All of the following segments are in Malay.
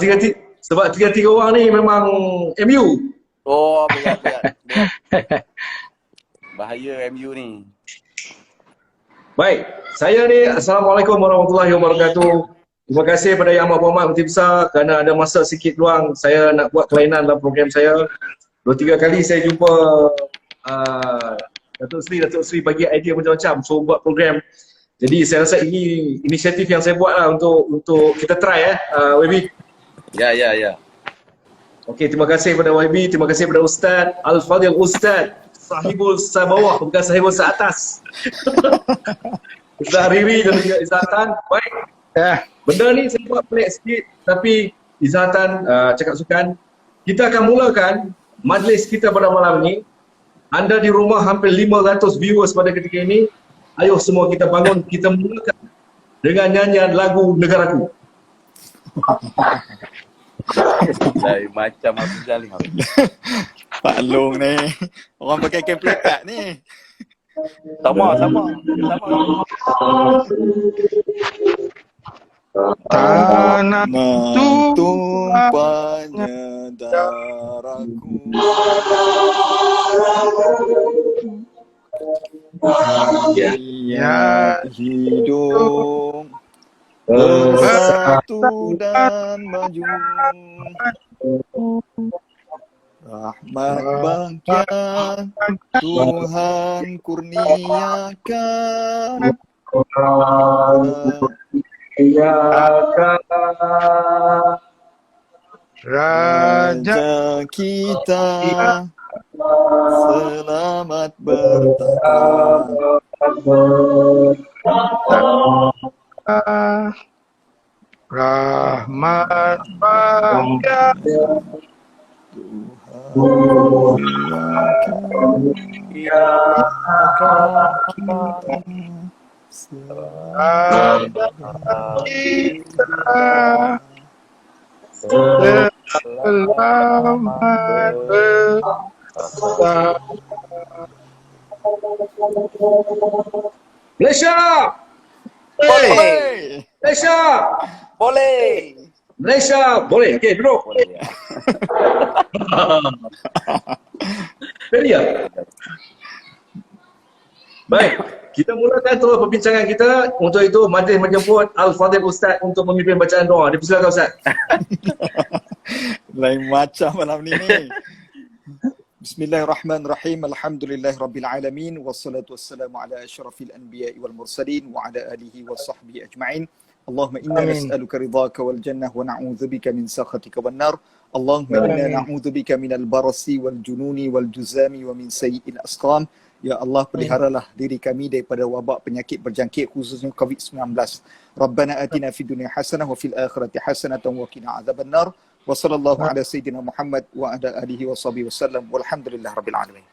tiga orang ni memang MU. Oh, berat. Bahaya MU ni. Baik, saya ni Assalamualaikum warahmatullahi wabarakatuh. Terima kasih kepada Yang Amat Berhormat Menteri Besar kerana ada masa sikit luang saya nak buat kelainan dalam program saya. 2-3 kali saya jumpa Datuk Seri bagi idea macam-macam so buat program. Jadi saya rasa ini inisiatif yang saya buat lah untuk kita try YB. Ya. Okey, terima kasih kepada YB, terima kasih kepada Ustaz Al-Fadhil Ustaz Sahibul Sabawah, bukan Sahibul Saatas. Ustaz Riri dan juga Izatan. Baik. Benda ni saya buat pelik sikit tapi Izatan cakap sukan. Kita akan mulakan majlis kita pada malam ni. Anda di rumah hampir 500 viewers pada ketika ini. Ayuh semua kita bangun, kita mulakan dengan nyanyian lagu Negaraku. Macam aku jalan. Pak Long ni. Orang pakai kain pelekat ni. Sama. Tanah tumpahnya darahku. Ya hidup bersatu dan maju. Rahmat bangkit Tuhan kurniakan. Raja kita selamat bertahta. Rahmat bangga selamat Malaysia! Boleh! Malaysia! Boleh! Malaysia! Boleh, okey, duduk. Ready ya? Baik, kita mulakan terus perbincangan kita. Untuk itu, majlis menjemput Al-Fadhil Ustaz untuk memimpin bacaan doa. Dipersilakan Ustaz. Lain macam malam ni. Bismillahirrahmanirrahim. Alhamdulillahirrabbilalamin. Wassalatu wassalamu ala asyrafil anbiya'i wal mursalin wa ala alihi wa sahbihi ajma'in. Allahumma inna nas'aluka ridhaka wal jannah wa na'udzubika min sakhatika wan nar. Allahumma inna na'udzubika minal barasi wal jununi wal juzami wa min sayyi'il asqam. Ya Allah, peliharalah diri kami daripada wabak penyakit berjangkit khususnya COVID-19. Rabbana atina fid dunya hasanah wa fil akhirati hasanatan wa qina adzabannar. Wa sallallahu ala sayyidina Muhammad wa ala alihi wa sahbihi wasallam walhamdulillah rabbil alamin.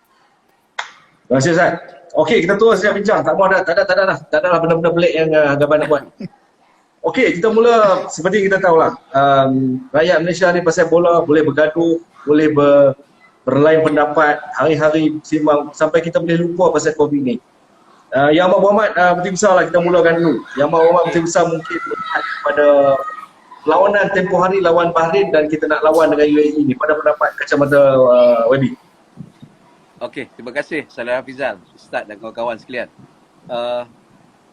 Terima kasih Ustaz. Okey, kita terus siap bincang. Tak ada lah benda-benda pelik yang Gaban nak buat. Okey, kita mula seperti kita tahulah. Rakyat Malaysia ni pasal bola boleh bergaduh, boleh berlain pendapat, hari-hari simbang sampai kita boleh lupa pasal COVID ni. Yang Amat Berhormat Menteri Besar lah kita mulakan dulu. Yang Amat Berhormat Menteri Besar mungkin melihat pada lawanan tempoh hari lawan Bahrain dan kita nak lawan dengan UAE ni pada pendapat kacamata YB. Okey, terima kasih Saudara Hafizal, Ustaz dan kawan-kawan sekalian.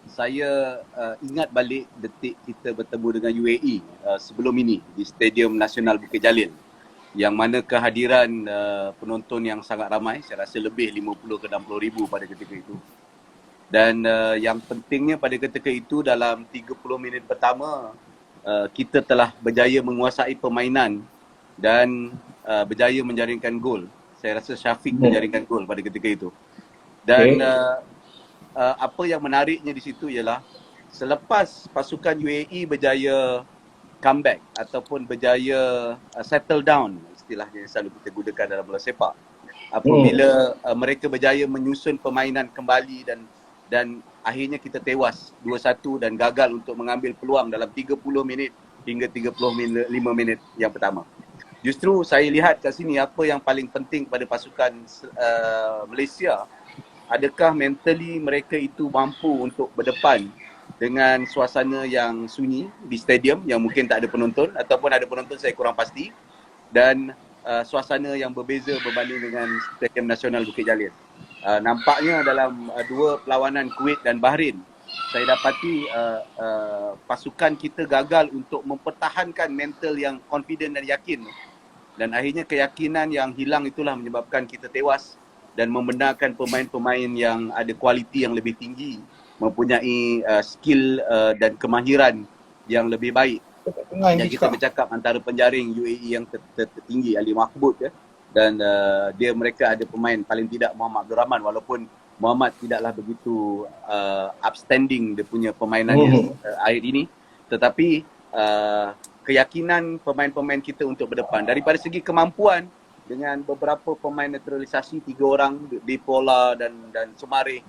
Saya ingat balik detik kita bertemu dengan UAE sebelum ini di Stadium Nasional Bukit Jalil, yang mana kehadiran penonton yang sangat ramai, saya rasa lebih 50 ke 60 ribu pada ketika itu. Dan yang pentingnya pada ketika itu dalam 30 minit pertama kita telah berjaya menguasai permainan dan berjaya menjaringkan gol. Saya rasa Syafiq menjaringkan gol pada ketika itu. Dan apa yang menariknya di situ ialah selepas pasukan UAE berjaya comeback ataupun berjaya settle down, istilahnya yang selalu kita gunakan dalam bola sepak. Apabila mereka berjaya menyusun permainan kembali dan akhirnya kita tewas 2-1 dan gagal untuk mengambil peluang dalam 30 minit hingga 35 minit yang pertama. Justru saya lihat kat sini apa yang paling penting pada pasukan Malaysia, adakah mentally mereka itu mampu untuk berdepan dengan suasana yang sunyi di stadium yang mungkin tak ada penonton ataupun ada penonton saya kurang pasti, dan suasana yang berbeza berbanding dengan Stadium Nasional Bukit Jalil. Nampaknya dalam dua perlawanan Kuwait dan Bahrain, saya dapati pasukan kita gagal untuk mempertahankan mental yang confident dan yakin, dan akhirnya keyakinan yang hilang itulah menyebabkan kita tewas dan membenarkan pemain-pemain yang ada kualiti yang lebih tinggi, mempunyai skill dan kemahiran yang lebih baik. Yang kita bercakap antara penjaring UAE yang tertinggi, Ali Mahmud ya, dan mereka ada pemain paling tidak Muhammad Abdul Rahman, walaupun Muhammad tidaklah begitu upstanding dia punya permainannya akhir ini, tetapi keyakinan pemain-pemain kita untuk berdepan daripada segi kemampuan, dengan beberapa pemain naturalisasi 3 orang, Depola dan Sumareh,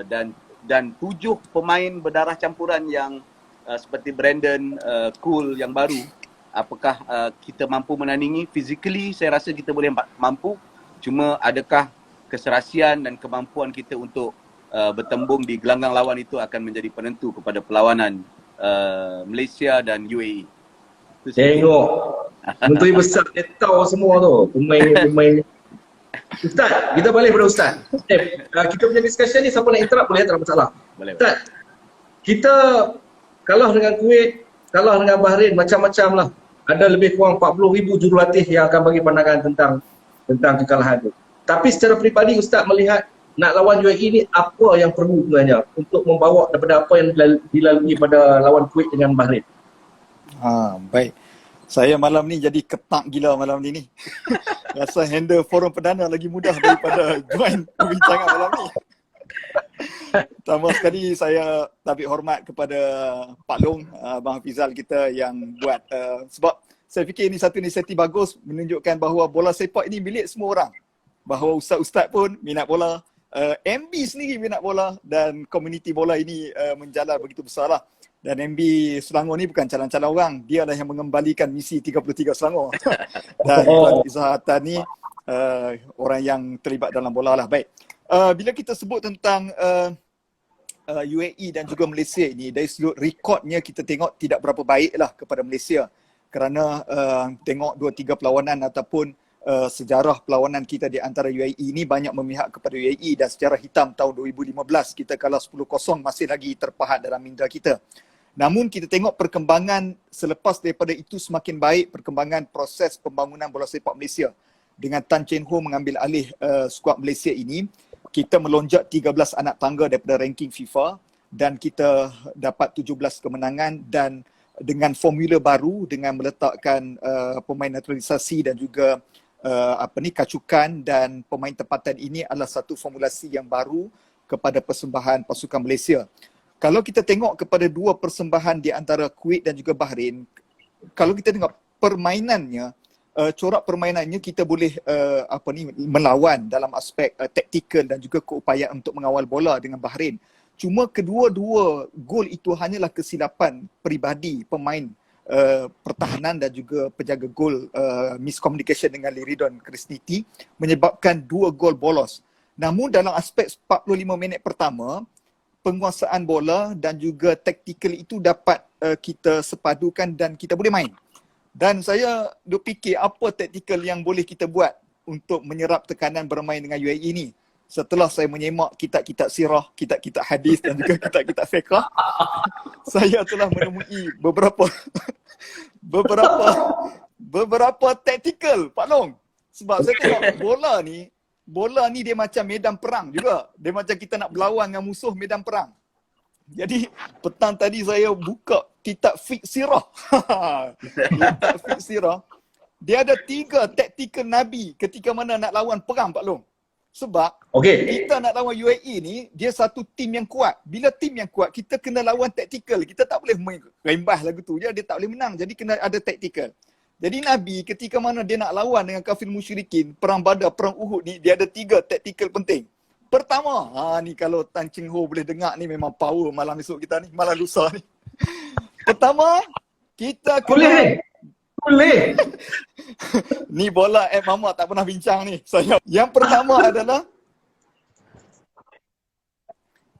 dan 7 pemain berdarah campuran yang seperti Brandon Cool yang baru. Apakah kita mampu menandingi? Physically saya rasa kita boleh mampu, cuma adakah keserasian dan kemampuan kita untuk bertembung di gelanggang lawan itu akan menjadi penentu kepada perlawanan Malaysia dan UAE. Tengok menteri besar dia tahu semua tu, pemain. Ustaz, kita balik pada Ustaz. Kita punya discussion ni siapa nak interrupt boleh, tak ada masalah. Boleh. Ustaz, kita kalah dengan Kuwait, kalah dengan Bahrain, macam-macam lah. Ada lebih kurang 40,000 jurulatih yang akan bagi pandangan tentang kekalahan tu. Tapi secara peribadi Ustaz melihat nak lawan UAE ni apa yang perlu sebenarnya untuk membawa daripada apa yang dilalui pada lawan Kuwait dengan Bahrain? Baik. Saya malam ni jadi ketak gila malam ni. Rasa handle forum perdana lagi mudah daripada join perbincangan malam ni. Pertama sekali saya tabik hormat kepada Pak Long, Abang Hafizal kita yang buat, sebab saya fikir ini satu inisiatif bagus menunjukkan bahawa bola sepak ini milik semua orang. Bahawa ustaz-ustaz pun minat bola, MB sendiri minat bola, dan komuniti bola ini menjalar begitu besar lah. Dan MB Selangor ni bukan calon-calon orang, dia lah yang mengembalikan misi 33 Selangor. Dan Tuan Izzah Hatan ni orang yang terlibat dalam bola lah. Baik, bila kita sebut tentang UAE dan juga Malaysia ini, dari sudut rekodnya kita tengok tidak berapa baik lah kepada Malaysia. Kerana tengok 2-3 perlawanan ataupun sejarah perlawanan kita di antara UAE ini banyak memihak kepada UAE, dan sejarah hitam tahun 2015 kita kalah 10-0 masih lagi terpahat dalam minda kita. Namun kita tengok perkembangan selepas daripada itu semakin baik, perkembangan proses pembangunan bola sepak Malaysia. Dengan Tan Chen Ho mengambil alih skuad Malaysia ini, kita melonjak 13 anak tangga daripada ranking FIFA, dan kita dapat 17 kemenangan, dan dengan formula baru, dengan meletakkan pemain naturalisasi dan juga kacukan dan pemain tempatan, ini adalah satu formulasi yang baru kepada persembahan pasukan Malaysia. Kalau kita tengok kepada dua persembahan di antara Kuwait dan juga Bahrain, kalau kita tengok permainannya, corak permainannya kita boleh melawan dalam aspek taktikal dan juga keupayaan untuk mengawal bola dengan Bahrain. Cuma kedua-dua gol itu hanyalah kesilapan peribadi pemain pertahanan dan juga penjaga gol, miscommunication dengan Liridon Krisniti, menyebabkan 2 gol bolos. Namun dalam aspek 45 minit pertama, penguasaan bola dan juga taktikal itu dapat kita sepadukan dan kita boleh main. Dan saya duk fikir apa taktikal yang boleh kita buat untuk menyerap tekanan bermain dengan UAE ini. Setelah saya menyemak kitab-kitab sirah, kitab-kitab hadis dan juga kitab-kitab fiqh, saya telah menemui beberapa taktikal, Pak Long. Sebab saya tengok bola ni dia macam medan perang juga. Dia macam kita nak berlawan dengan musuh medan perang. Jadi petang tadi saya buka kitab fiqh sirah. Kitab fiqh sirah. Dia ada 3 taktikal Nabi ketika mana nak lawan perang, Pak Long. Sebab kita nak lawan UAE ni, dia satu tim yang kuat. Bila tim yang kuat, kita kena lawan taktikal. Kita tak boleh main rembas lagu tu je, dia tak boleh menang. Jadi kena ada taktikal. Jadi Nabi ketika mana dia nak lawan dengan kafir musyrikin, perang Badar, perang Uhud ni, dia ada 3 taktikal penting. Pertama, ni kalau Tan Cheng Ho boleh dengar ni memang power malam esok kita ni, malam lusa ni. Pertama, kita kena... Boleh. Ni bola Mama tak pernah bincang ni. Yang pertama adalah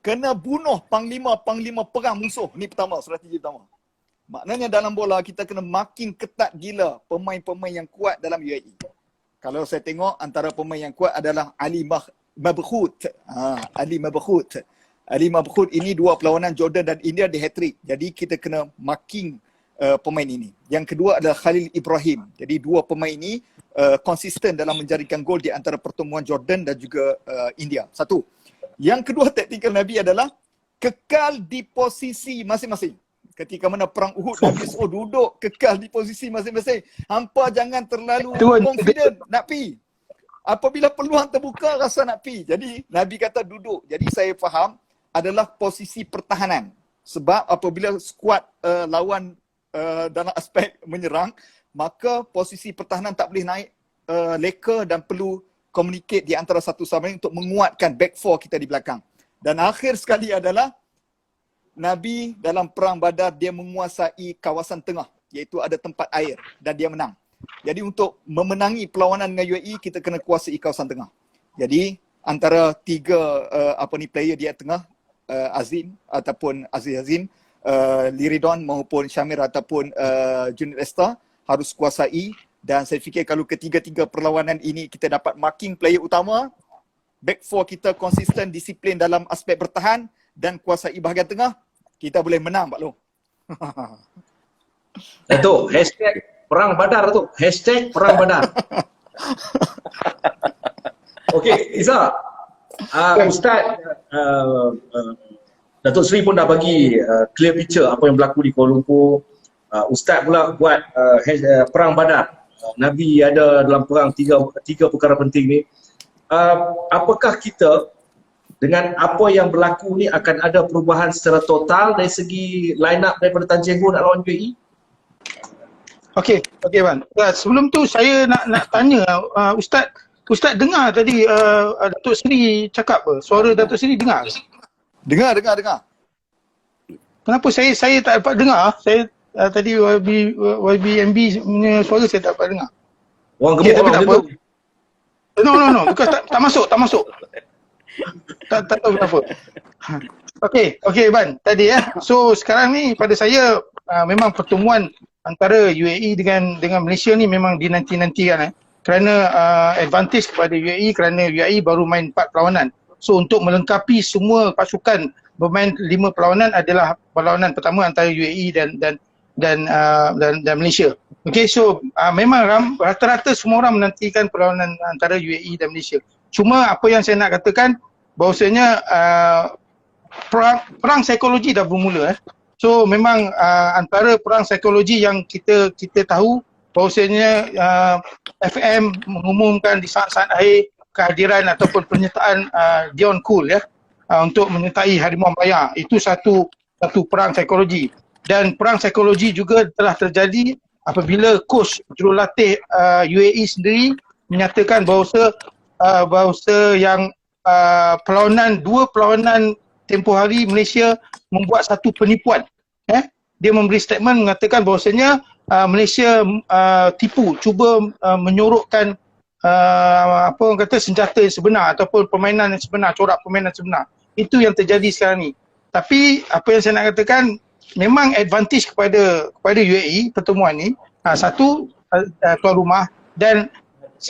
kena bunuh panglima perang musuh. Ni pertama, strategi pertama. Maknanya dalam bola kita kena makin ketat gila pemain-pemain yang kuat dalam UAE. Kalau saya tengok antara pemain yang kuat adalah Ali Mabkhut. Ali Mabkhut. Ali Mabkhut ini dua perlawanan Jordan dan India di hat-trick. Jadi kita kena marking pemain ini. Yang kedua adalah Khalil Ibrahim. Jadi dua pemain ini konsisten dalam menjaringkan gol di antara pertemuan Jordan dan juga India. Satu. Yang kedua taktikal Nabi adalah kekal di posisi masing-masing. Ketika mana perang Uhud, Nabi suruh duduk kekal di posisi masing-masing. Hampa jangan terlalu confident nak pi. Apabila peluang terbuka rasa nak pi. Jadi Nabi kata duduk. Jadi saya faham adalah posisi pertahanan. Sebab apabila skuad lawan dalam aspek menyerang, maka posisi pertahanan tak boleh naik leka dan perlu communicate di antara satu sama lain untuk menguatkan back four kita di belakang. Dan akhir sekali adalah Nabi dalam perang Badar dia menguasai kawasan tengah, iaitu ada tempat air dan dia menang. Jadi untuk memenangi perlawanan dengan UAE kita kena kuasai kawasan tengah. Jadi antara tiga player di tengah, Azim ataupun Aziz Azim, Liridon maupun Syamir ataupun Junid Esta harus kuasai. Dan saya fikir kalau ketiga-tiga perlawanan ini kita dapat marking player utama, back four kita konsisten, disiplin dalam aspek bertahan dan kuasai bahagian tengah, kita boleh menang Pak Long. Itu hashtag perang Badar tu. Hashtag perang Badar. Okey, Iza. Ustaz Datuk Seri pun dah bagi clear picture apa yang berlaku di Kuala Lumpur. Ustaz pula buat perang Badar. Nabi ada dalam perang tiga perkara penting ni. Apakah kita dengan apa yang berlaku ni akan ada perubahan secara total dari segi line up daripada Tan Cheng Ho nak lawan UAE? Okey Wan. Sebelum tu saya nak tanya Ustaz dengar tadi Datuk Seri cakap apa? Suara Datuk Seri dengar? Dengar. Kenapa saya tak dapat dengar? Saya tadi YBMB punya suara saya tak dapat dengar. Orang gemuk orang macam tu. No. Bukan tak masuk. Tak tahu kenapa. Okey Ban, tadi So sekarang ni pada saya memang pertemuan antara UAE dengan Malaysia ni memang dinanti-nantikan kerana advantage kepada UAE kerana UAE baru main 4 perlawanan. So untuk melengkapi semua pasukan bermain 5 perlawanan adalah perlawanan pertama antara UAE dan Malaysia. Okey, so memang rata-rata semua orang menantikan perlawanan antara UAE dan Malaysia. Cuma apa yang saya nak katakan bahawasanya perang psikologi dah bermula. So memang antara perang psikologi yang kita tahu bahawasanya FM mengumumkan di saat-saat akhir kehadiran ataupun penyertaan Dion Kool untuk menyertai Harimau Melaya. Itu satu perang psikologi. Dan perang psikologi juga telah terjadi apabila coach jurulatih UAE sendiri menyatakan bahawa yang dua perlawanan tempoh hari Malaysia membuat satu penipuan. Dia memberi statement mengatakan bahawasanya Malaysia cuba menyorokkan senjata yang sebenar ataupun permainan yang sebenar, corak permainan sebenar. Itu yang terjadi sekarang ni. Tapi apa yang saya nak katakan, memang advantage kepada UAE pertemuan ni. Satu, tuan rumah, dan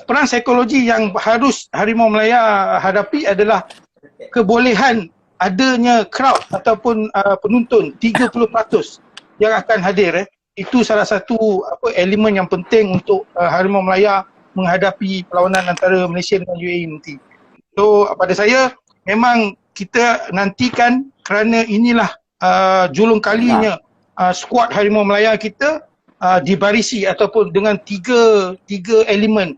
perang psikologi yang harus Harimau Melaya hadapi adalah kebolehan adanya crowd ataupun penonton 30% yang akan hadir. Itu salah satu elemen yang penting untuk Harimau Melaya menghadapi perlawanan antara Malaysia dengan UAE nanti. So pada saya memang kita nantikan kerana inilah julung kalinya skuad Harimau Melaya kita dibarisi ataupun dengan tiga elemen,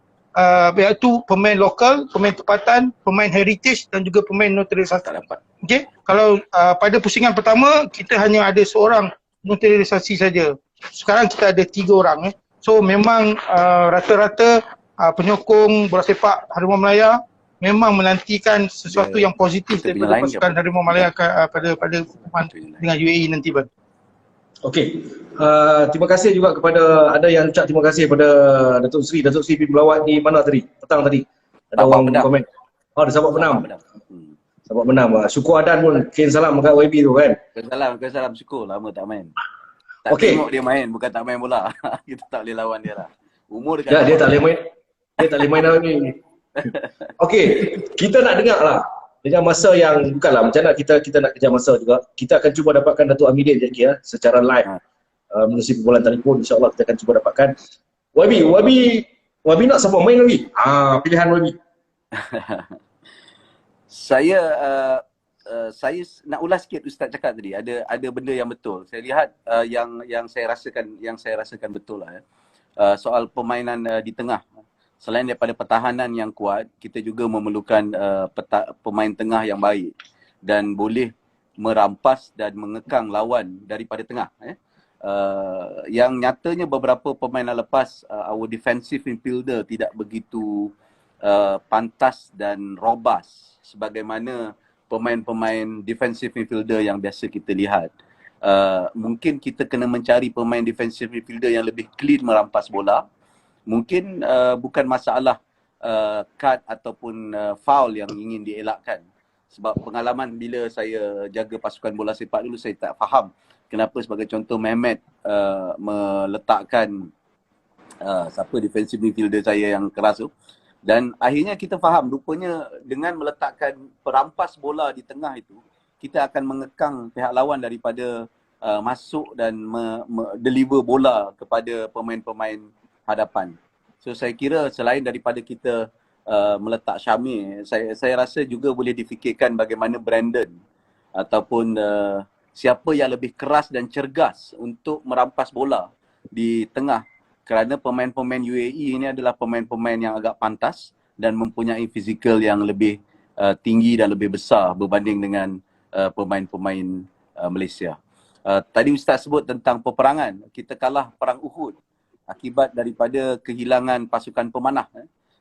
iaitu pemain lokal, pemain tempatan, pemain heritage dan juga pemain naturalisasi. Okey, kalau pada pusingan pertama kita hanya ada seorang naturalisasi saja. Sekarang kita ada 3 orang. So memang rata-rata penyokong bola sepak Harimau Melaya memang menantikan sesuatu yang positif daripada pasukan Harimau Melaya pada pertemuan dengan UAE nanti, Bang. Okey. Terima kasih juga kepada ada yang ucap terima kasih kepada Datuk Seri. Datuk Seri pergi melawat di mana tadi? Petang tadi. Ada orang komen. Oh, di Sabak Penam. Dapat menang. Syukur Adan pun kirim salam dekat YB tu kan. Salam syukur lama tak main. Tak Okey. tengok dia main, bukan tak main bola. Kita tak boleh lawan dia lah. Umur dekat Ya, dia lawan. tak boleh main. Dia tak boleh main lagi. Okey, kita nak dengar lah. Dengan masa yang, bukanlah macam mana kita nak kejar masa juga. Kita akan cuba dapatkan Datuk Amidin je ya, secara live. Melalui perbualan telefon, insyaAllah kita akan cuba dapatkan. YB nak siapa main lagi? Pilihan YB. Saya saya nak ulas sikit Ustaz cakap tadi. Ada benda yang betul. Saya lihat yang saya rasakan betul lah. Soal permainan di tengah. Selain daripada pertahanan yang kuat, kita juga memerlukan pemain tengah yang baik dan boleh merampas dan mengekang lawan daripada tengah. Yang nyatanya beberapa permainan lepas, our defensive midfielder tidak begitu pantas dan robust sebagaimana pemain-pemain defensive midfielder yang biasa kita lihat. Mungkin kita kena mencari pemain defensive midfielder yang lebih clean merampas bola. Mungkin bukan masalah kad ataupun foul yang ingin dielakkan. Sebab pengalaman bila saya jaga pasukan bola sepak dulu, saya tak faham kenapa sebagai contoh Mehmet meletakkan siapa defensive midfielder saya yang keras tu. Dan akhirnya kita faham rupanya dengan meletakkan perampas bola di tengah itu, kita akan mengekang pihak lawan daripada masuk dan deliver bola kepada pemain-pemain hadapan. So saya kira selain daripada kita meletak Syamir, saya rasa juga boleh difikirkan bagaimana Brandon ataupun siapa yang lebih keras dan cergas untuk merampas bola di tengah, kerana pemain-pemain UAE ini adalah pemain-pemain yang agak pantas dan mempunyai fizikal yang lebih tinggi dan lebih besar berbanding dengan pemain-pemain Malaysia. Tadi Ustaz sebut tentang peperangan. Kita kalah perang Uhud akibat daripada kehilangan pasukan pemanah.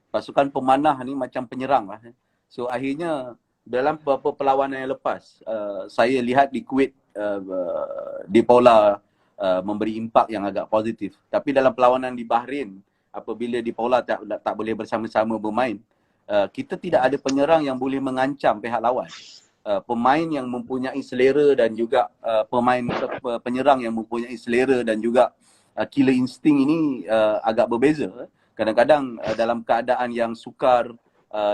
Pasukan pemanah ni macam penyerang lah. So akhirnya dalam beberapa perlawanan yang lepas, saya lihat di Kuwait, di Paula memberi impak yang agak positif. Tapi dalam perlawanan di Bahrain, apabila di Paula tak boleh bersama-sama bermain, kita tidak ada penyerang yang boleh mengancam pihak lawan. Pemain yang mempunyai selera dan juga penyerang yang mempunyai selera dan juga killer instinct ini agak berbeza. Kadang-kadang dalam keadaan yang sukar,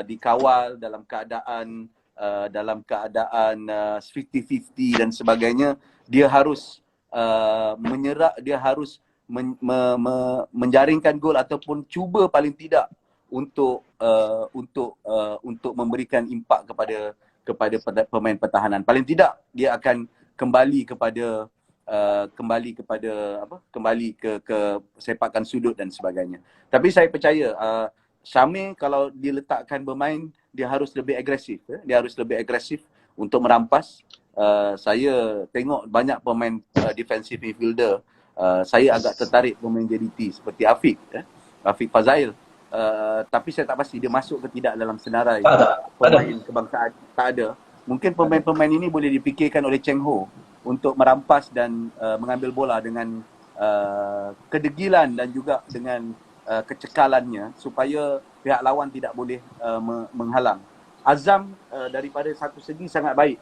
dikawal, dalam keadaan 50-50 dan sebagainya, dia harus menyerah, dia harus menjaringkan gol ataupun cuba paling tidak untuk memberikan impak kepada pemain pertahanan. Paling tidak dia akan kembali ke sepakan sudut dan sebagainya. Tapi saya percaya Syamir kalau diletakkan bermain, dia harus lebih agresif. Dia harus lebih agresif untuk merampas. Saya tengok banyak pemain defensive midfielder. Saya agak tertarik pemain JDT seperti Afiq Fazail. Tapi saya tak pasti dia masuk ke tidak dalam senarai pemain kebangsaan. Tak ada. Mungkin pemain-pemain ini boleh dipikirkan oleh Cheng Ho untuk merampas dan mengambil bola dengan kedegilan dan juga dengan kecekalannya supaya pihak lawan tidak boleh menghalang. Azam daripada satu segi sangat baik.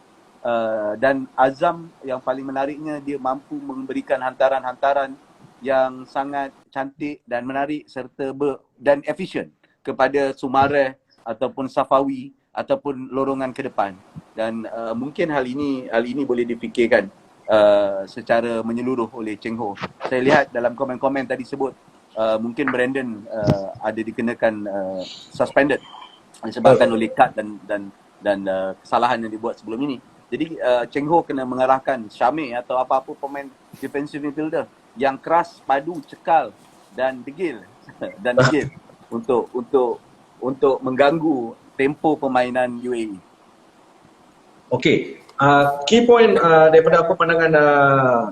Dan Azam yang paling menariknya, dia mampu memberikan hantaran-hantaran yang sangat cantik dan menarik serta dan efisien kepada Sumareh ataupun Safawi ataupun lorongan ke depan. Dan mungkin hal ini boleh difikirkan secara menyeluruh oleh Cheng Ho. Saya lihat dalam komen-komen tadi sebut mungkin Brandon ada dikenakan suspended disebabkan oleh kad dan kesalahan yang dibuat sebelum ini. Jadi Cheng Ho kena mengarahkan Syamir atau apa-apa pemain defensive midfielder yang keras, padu, cekal dan degil untuk mengganggu tempo permainan UAE. Okey. Key point daripada apa pandangan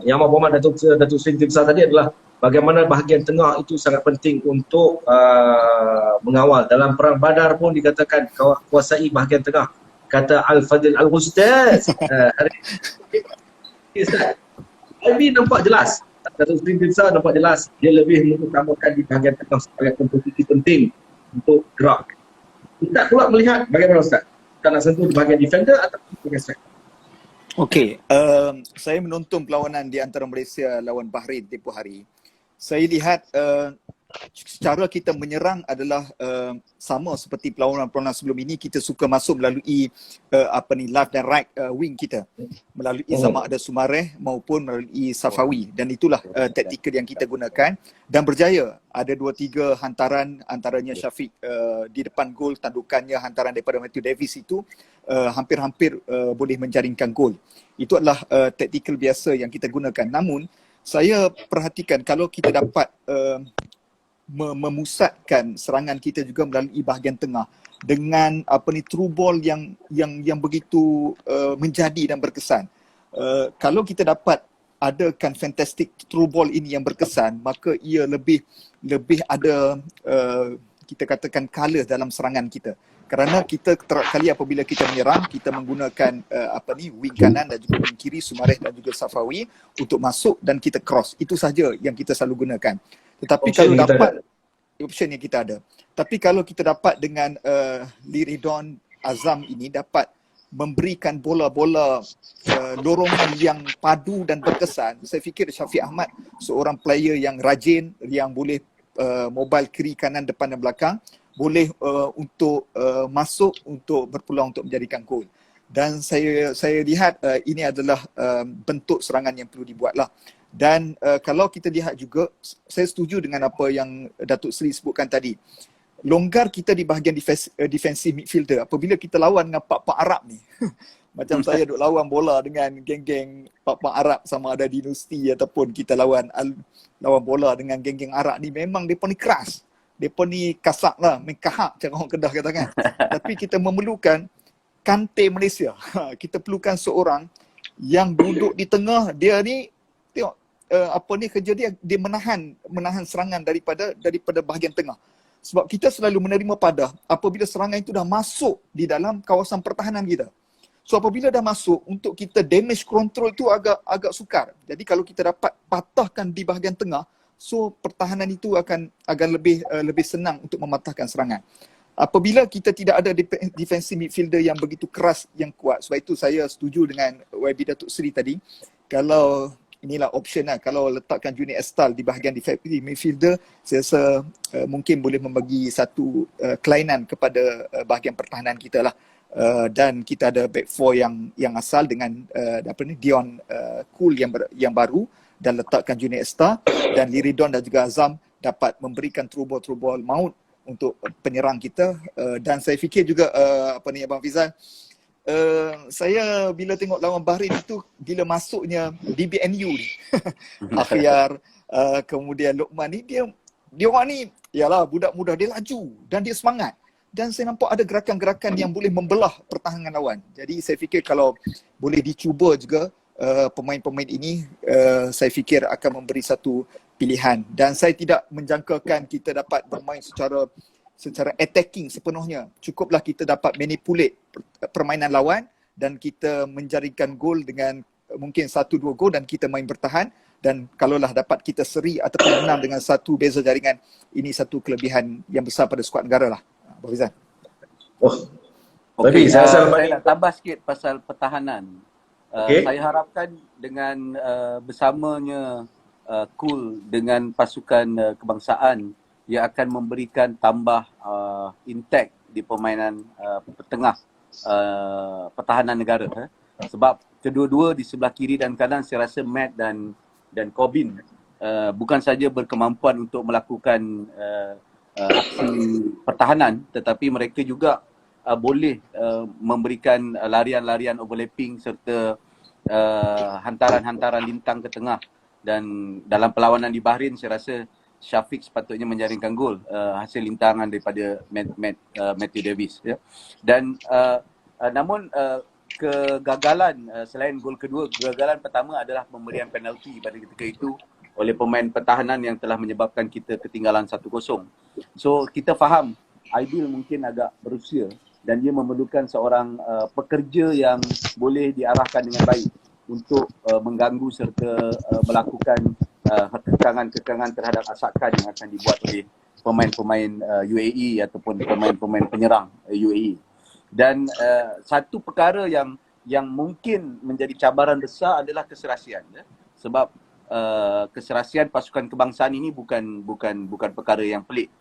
Yang Amat Berhormat Datuk Seri Timsah tadi adalah bagaimana bahagian tengah itu sangat penting untuk mengawal. Dalam perang Badar pun dikatakan kuasai bahagian tengah. Kata Al-Fadil Al-Ustaz. Ini nampak jelas. Datuk Seri Timsah nampak jelas. Dia lebih mengutamakan di bahagian tengah sebagai komposisi penting untuk gerak. Ustaz pula melihat bagaimana Ustaz? tak nak sentuh di bahagian defender atau bahagian striker? Okey, saya menonton perlawanan di antara Malaysia lawan Bahrain tempoh hari. Saya lihat cara kita menyerang adalah sama seperti perlawanan-perlawanan sebelum ini. Kita suka masuk melalui left dan right wing kita, melalui sama ada Sumareh maupun melalui Safawi, dan itulah taktikal yang kita gunakan dan berjaya. Ada 2-3 hantaran, antaranya Syafiq di depan gol, tandukannya hantaran daripada Matthew Davis itu hampir-hampir boleh menjaringkan gol. Itu adalah taktikal biasa yang kita gunakan. Namun saya perhatikan kalau kita dapat memusatkan serangan kita juga melalui bahagian tengah dengan through ball yang begitu menjadi dan berkesan. Kalau kita dapat adakan fantastic through ball ini yang berkesan, maka ia lebih ada kita katakan colour dalam serangan kita. Kerana kita terap kali apabila kita menyerang, kita menggunakan wing kanan dan juga wing kiri, Sumareh dan juga Safawi untuk masuk dan kita cross. Itu saja yang kita selalu gunakan. Tetapi Option kalau kita dapat option yang kita ada. Tapi kalau kita dapat dengan Liridon Azam ini dapat memberikan bola-bola lorongan yang padu dan berkesan, saya fikir Syafiq Ahmad seorang player yang rajin, yang boleh mobile kiri, kanan, depan dan belakang, boleh untuk masuk untuk berpeluang untuk menjadikan gol. Dan saya lihat ini adalah bentuk serangan yang perlu dibuatlah. Dan kalau kita lihat juga, saya setuju dengan apa yang Datuk Seri sebutkan tadi. Longgar kita di bahagian defensive midfielder apabila kita lawan dengan pak-pak Arab ni. Macam saya duk lawan bola dengan geng-geng pak-pak Arab, sama ada di Universiti ataupun kita lawan bola dengan geng-geng Arab ni, memang mereka ni keras. Mereka ni kasak lah, mengkahak cara orang Kedah katakan. Tapi kita memerlukan Kante Malaysia. Kita perlukan seorang yang duduk di tengah, dia ni tengok kerja dia menahan serangan daripada bahagian tengah. Sebab kita selalu menerima padah apabila serangan itu dah masuk di dalam kawasan pertahanan kita. So apabila dah masuk, untuk kita damage control itu agak sukar. Jadi kalau kita dapat patahkan di bahagian tengah, so pertahanan itu akan lebih senang untuk mematahkan serangan. Apabila kita tidak ada defensive midfielder yang begitu keras, yang kuat. Sebab itu saya setuju dengan YB Datuk Seri tadi. Kalau inilah option lah, kalau letakkan Junior Estal di bahagian defensive midfielder, saya rasa mungkin boleh membagi satu kelainan kepada bahagian pertahanan kita lah. Dan kita ada back four yang asal dengan Dion Cool yang baru, dan letakkan Junior Estal, dan Liridon dan juga Azam dapat memberikan through ball maut untuk penyerang kita. Dan saya fikir juga Abang Fizal, saya bila tengok lawan Bahrain itu, bila masuknya DBNU ni Akhyar, kemudian Lokman ni, dia orang ni ialah budak muda, dia laju dan dia semangat, dan saya nampak ada gerakan-gerakan yang boleh membelah pertahanan lawan. Jadi saya fikir kalau boleh dicuba juga pemain-pemain ini, saya fikir akan memberi satu pilihan. Dan saya tidak menjangkakan kita dapat bermain secara attacking sepenuhnya. Cukuplah kita dapat manipulate permainan lawan dan kita menjaringkan gol dengan mungkin 1-2 gol, dan kita main bertahan, dan kalaulah dapat kita seri ataupun menang dengan satu beza jaringan, ini satu kelebihan yang besar pada skuad negara lah. Abang Fizan. Tapi saya nak tambah sikit pasal pertahanan. Saya harapkan dengan bersamanya Cool dengan pasukan kebangsaan, ia akan memberikan tambah intact di permainan tengah pertahanan negara. Sebab kedua-dua di sebelah kiri dan kanan, saya rasa Matt dan Corbin bukan saja berkemampuan untuk melakukan aksi pertahanan, tetapi mereka juga boleh memberikan larian-larian overlapping serta hantaran-hantaran lintang ke tengah. Dan dalam perlawanan di Bahrain, saya rasa Syafiq sepatutnya menjaringkan gol hasil lintangan daripada Matthew Davis, ya. Dan namun kegagalan, selain gol kedua, kegagalan pertama adalah pemberian penalti pada ketika itu oleh pemain pertahanan yang telah menyebabkan kita ketinggalan 1-0. So kita faham Aidil mungkin agak berusia dan dia memerlukan seorang pekerja yang boleh diarahkan dengan baik untuk mengganggu serta melakukan kekangan-kekangan terhadap asakan yang akan dibuat oleh pemain-pemain UAE ataupun pemain-pemain penyerang UAE. Dan satu perkara yang mungkin menjadi cabaran besar adalah keserasian, ya. Sebab keserasian pasukan kebangsaan ini bukan perkara yang pelik.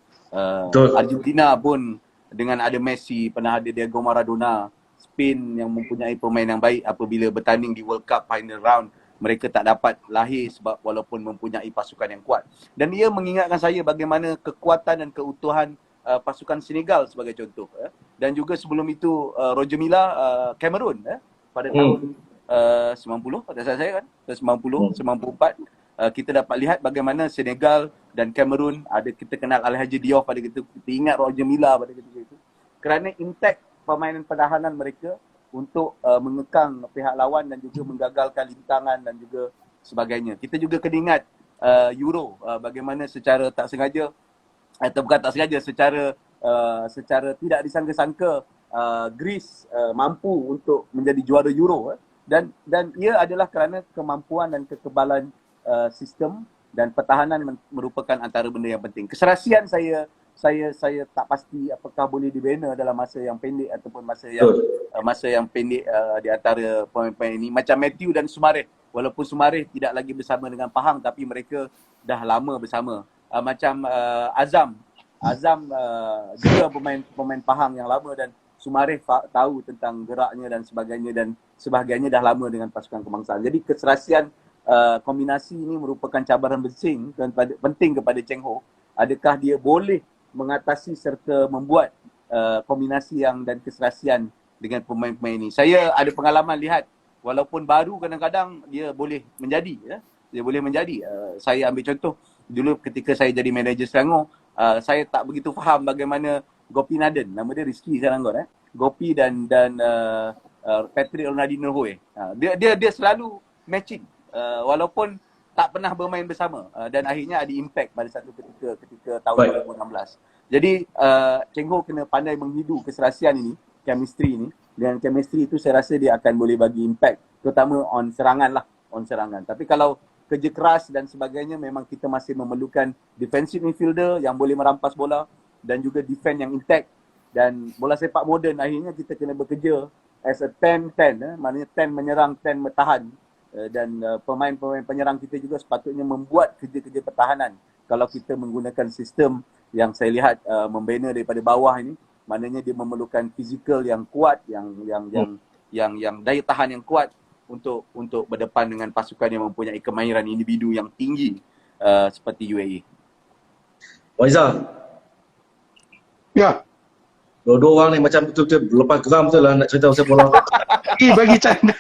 Argentina pun dengan ada Messi, pernah ada Diego Maradona, Spain yang mempunyai pemain yang baik, apabila bertanding di World Cup final round, mereka tak dapat lahir sebab walaupun mempunyai pasukan yang kuat. Dan ia mengingatkan saya bagaimana kekuatan dan keutuhan pasukan Senegal sebagai contoh. Dan juga sebelum itu Roger Milla, Cameroon, pada tahun 90, pada saat saya kan, 90, 94, kita dapat lihat bagaimana Senegal dan Cameroon, ada kita kenal Alhaji Diop pada ketika itu, kita ingat Roger Milla pada ketika itu. Kerana impact permainan pertahanan mereka untuk mengekang pihak lawan dan juga menggagalkan lintangan dan juga sebagainya. Kita juga kena ingat Euro, bagaimana secara tak sengaja, atau bukan tak sengaja, secara tidak disangka-sangka Greece mampu untuk menjadi juara Euro, dan ia adalah kerana kemampuan dan kekebalan sistem dan pertahanan merupakan antara benda yang penting. Keserasian saya tak pasti apakah boleh dibina dalam masa yang pendek ataupun masa yang pendek di antara pemain-pemain ini. Macam Matthew dan Soumaré, walaupun Soumaré tidak lagi bersama dengan Pahang, tapi mereka dah lama bersama. Macam Azam juga pemain Pahang yang lama, dan Soumaré tahu tentang geraknya dan sebagainya dah lama dengan pasukan kebangsaan. Jadi keserasian kombinasi ini merupakan cabaran penting kepada Cheng Ho. Adakah dia boleh mengatasi serta membuat kombinasi dan keserasian dengan pemain-pemain ini? Saya ada pengalaman lihat, walaupun baru, kadang-kadang dia boleh menjadi, ya. Dia boleh menjadi. Saya ambil contoh, dulu ketika saya jadi manager Selangor, saya tak begitu faham bagaimana Gopi Naden, nama dia Rizky sekarang kot, Gopi dan Patrick Ronaldinho Hoe. Dia selalu matching, walaupun tak pernah bermain bersama, dan akhirnya ada impact pada satu ketika tahun 2016. Jadi Cheng Ho kena pandai menghidu keserasian ini, chemistry ini. Dan chemistry itu saya rasa dia akan boleh bagi impact, terutama on serangan. Tapi kalau kerja keras dan sebagainya, memang kita masih memerlukan defensive midfielder yang boleh merampas bola dan juga defense yang intact. Dan bola sepak moden, akhirnya kita kena bekerja as a 10-10, maknanya 10 menyerang, 10 bertahan. Dan pemain-pemain penyerang kita juga sepatutnya membuat kerja-kerja pertahanan. Kalau kita menggunakan sistem yang saya lihat membina daripada bawah ini, maknanya dia memerlukan fizikal yang kuat, yang daya tahan yang kuat untuk berdepan dengan pasukan yang mempunyai kemahiran individu yang tinggi seperti UAE. Waizal. Ya. Dua-dua orang ni macam betul-betul lepas geram betul lah nak cerita pasal bola. Bagi canda.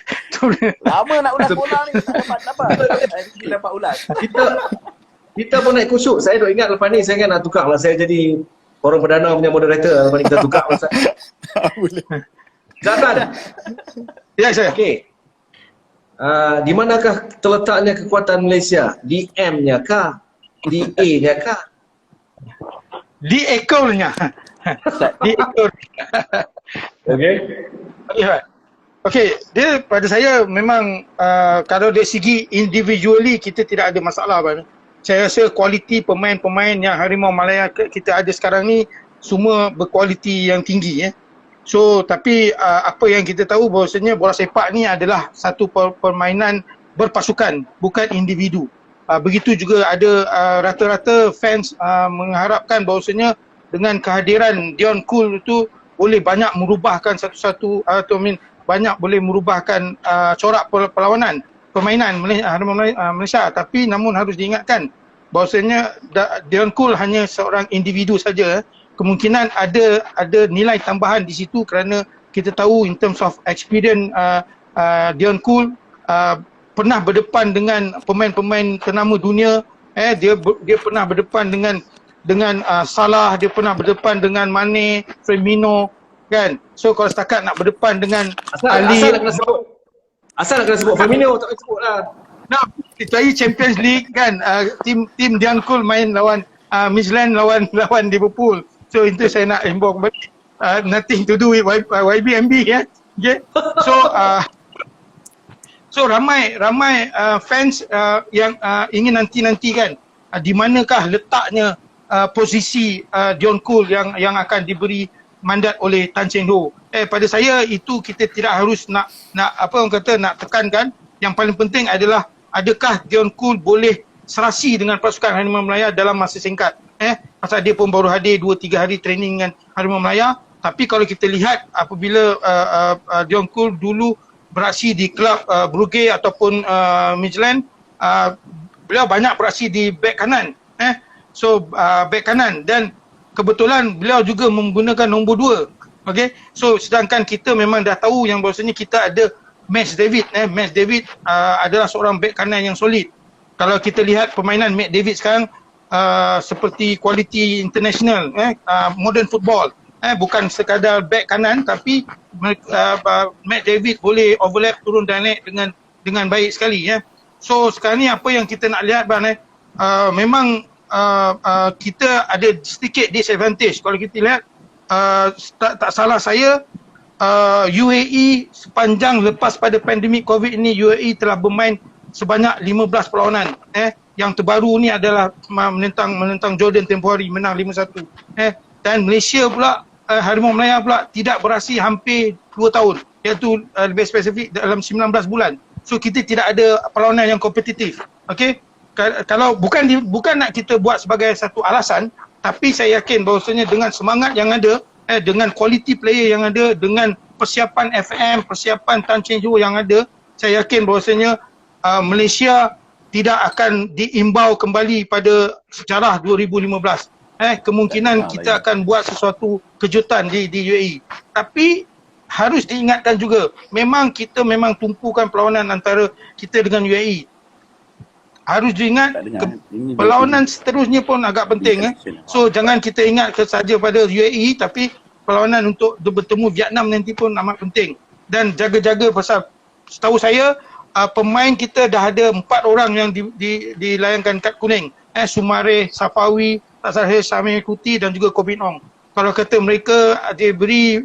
Lama nak ulas bola ni, tak dapat. Kita dapat ulas. Kita pun naik kusuk. Saya duk ingat lepas ni saya kan nak tukar lah. Saya jadi forum perdana punya moderator. Lepas ni kita tukar lah. Boleh. Zatan. Ya, saya. Okey. Di manakah terletaknya kekuatan Malaysia? Di M-nya kah? Di A-nya kah? Di ekornya. Di ekor. Okey. Okey, dia pada saya memang kalau dari segi individually kita tidak ada masalah, Abang. Saya rasa kualiti pemain-pemain yang Harimau Malaya kita ada sekarang ni semua berkualiti yang tinggi, ya. So tapi apa yang kita tahu bahawasanya bola sepak ni adalah satu permainan berpasukan, bukan individu. Begitu juga ada rata-rata fans mengharapkan bahawasanya dengan kehadiran Dion Kool itu boleh banyak merubahkan banyak boleh merubahkan corak perlawanan permainan Malaysia. Tapi namun harus diingatkan bahawasanya Dion Kool hanya seorang individu saja. Kemungkinan ada nilai tambahan di situ kerana kita tahu in terms of experience Dion Kool pernah berdepan dengan pemain-pemain ternama dunia. Dia pernah berdepan dengan Salah, dia pernah berdepan dengan Mane, Firmino, kan. So kalau setakat nak berdepan dengan Asal nak kena sebut Firmino, tak kena sebut lah. Nah, kecuali Champions League kan, tim Dion Kool main lawan Midland lawan Liverpool. So itu saya nak himbau kembali. Nothing to do with YBMB, ya. Okay. So ramai fans yang ingin nanti-nantikan di manakah letaknya posisi Dion Kool yang akan diberi mandat oleh Tan Seng Ho. Pada saya itu kita tidak harus nak apa orang kata nak tekankan. Yang paling penting adalah adakah Dion Kul boleh serasi dengan pasukan Harimau Melaya dalam masa singkat. Pasal dia pun baru hadir 2-3 hari training dengan Harimau Melaya. Tapi kalau kita lihat apabila Dion Kul dulu beraksi di kelab Brugge ataupun Midland, beliau banyak beraksi di back kanan. So back kanan, dan kebetulan beliau juga menggunakan nombor 2. Okay? So sedangkan kita memang dah tahu yang bahawasanya kita ada Max David. Max David adalah seorang back kanan yang solid. Kalau kita lihat permainan Max David sekarang seperti kualiti international, modern football. Bukan sekadar back kanan, tapi Max David boleh overlap turun dan naik dengan baik sekali. So sekarang ni apa yang kita nak lihat Ban, memang kita ada sedikit disadvantage. Kalau kita lihat tak salah saya, UAE sepanjang lepas pada pandemik COVID ini, UAE telah bermain sebanyak 15 perlawanan. Yang terbaru ni adalah menentang Jordan tempoh hari, menang 5-1. Dan Malaysia pula, Harimau Melaya pula tidak beraksi hampir 2 tahun, iaitu lebih spesifik dalam 19 bulan. So kita tidak ada perlawanan yang kompetitif. Okey, kalau bukan nak kita buat sebagai satu alasan, tapi saya yakin bahawasanya dengan semangat yang ada, dengan quality player yang ada, dengan persiapan FM, persiapan Tan Seng Ho yang ada, saya yakin bahawasanya Malaysia tidak akan diimbau kembali pada sejarah 2015. Kemungkinan kita akan buat sesuatu kejutan di UAE. Tapi harus diingatkan juga, memang kita memang tumpukan perlawanan antara kita dengan UAE. Harus diingat, perlawanan seterusnya pun agak penting. So jangan kita ingat saja pada UAE, tapi perlawanan untuk bertemu Vietnam nanti pun amat penting. Dan jaga-jaga pasal setahu saya pemain kita dah ada 4 orang yang dilayangkan kad kuning. Sumare, Safawi, Tasahir Samir Kuti dan juga Kobin Ong. Kalau kata mereka diberi